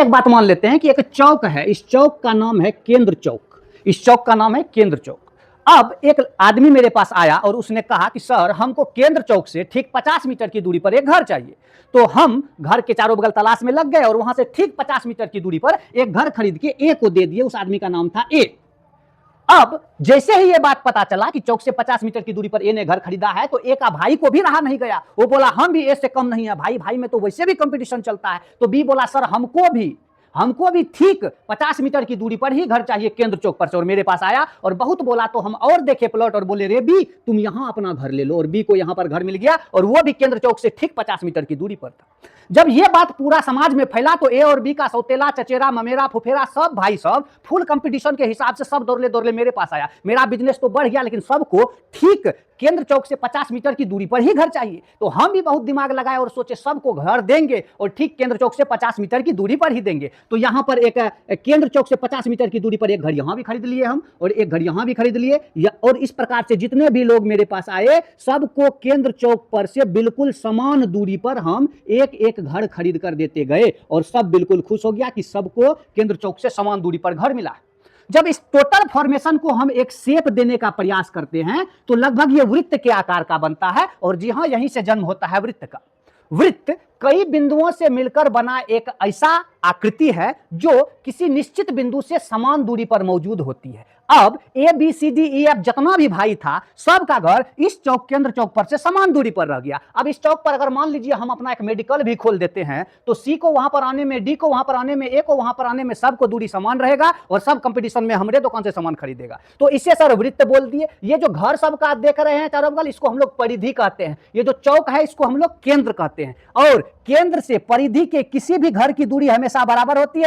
चलिए एक बात मान लेते हैं कि एक चौक है, इस चौक का नाम है केंद्र चौक, इस चौक का नाम है केंद्र चौक। अब एक आदमी मेरे पास आया और उसने कहा कि सर हमको केंद्र चौक से ठीक 50 मीटर की दूरी पर एक घर चाहिए। तो हम घर के चारों बगल तलाश में लग गए और वहां से ठीक 50 मीटर की दूरी पर एक घर खरीद के ए को दे दिए। उस आदमी का नाम था ए। अब जैसे ही ये बात पता चला कि चौक से 50 मीटर की दूरी पर ए ने घर खरीदा है, तो ए का भाई को भी रहा नहीं गया। वो बोला हम भी ए से कम नहीं है, भाई भाई में तो वैसे भी कंपटीशन चलता है। तो बी बोला सर हमको भी ठीक 50 मीटर की दूरी पर ही घर चाहिए केंद्र चौक पर से। और मेरे पास आया और बहुत बोला, तो हम और देखे प्लॉट और बोले रे बी तुम यहां अपना घर ले लो। और बी को यहां पर घर मिल गया और वो भी केंद्र चौक से ठीक 50 मीटर की दूरी पर था। जब ये बात पूरा समाज में फैला तो ए और बी का सौतेला चचेरा ममेरा फुफेरा सब भाई सब फुल कंपटीशन के हिसाब से सब दौड़ले दौड़ले मेरे पास आया। मेरा बिजनेस तो बढ़ गया, लेकिन सबको ठीक केंद्र चौक से 50 मीटर की दूरी पर ही घर चाहिए। तो हम भी बहुत दिमाग लगाए और सोचे सबको घर देंगे और ठीक केंद्र चौक से 50 मीटर की दूरी पर ही देंगे। तो यहां पर एक केंद्र चौक से 50 मीटर की दूरी पर एक घर यहां भी खरीद लिए हम और एक घर यहां भी खरीद लिए। और इस प्रकार से जितने भी लोग मेरे पास आए सबको केंद्र चौक पर से बिल्कुल समान दूरी पर हम एक एक घर खरीद कर देते गए और सब बिल्कुल खुश हो गया कि सबको केंद्र चौक से समान दूरी पर घर मिला। जब इस टोटल फॉर्मेशन को हम एक शेप देने का प्रयास करते हैं तो लगभग ये वृत्त के आकार का बनता है। और जी हां, यहीं से जन्म होता है वृत्त का। वृत्त कई बिंदुओं से मिलकर बना एक ऐसा आकृति है जो किसी निश्चित बिंदु से समान दूरी पर मौजूद होती है। अब A B C D E F जितना भी भाई था सबका घर इस चौक केंद्र चौक पर से समान दूरी पर रह गया। अब इस चौक पर अगर मान लीजिए हम अपना एक मेडिकल भी खोल देते हैं तो सी को वहां पर आने में, डी को वहां पर आने में, ए को वहां पर आने में सबको दूरी समान रहेगा और सब कंपटीशन में हमारे दुकान से सामान खरीदेगा। तो इसे सर वृत्त बोल दिए। ये जो घर सबका देख रहे हैं चारों बगल, इसको हम लोग परिधि कहते हैं। ये जो चौक है इसको हम लोग केंद्र कहते हैं। और केंद्र से परिधि के किसी भी घर की दूरी हमेशा बराबर होती है।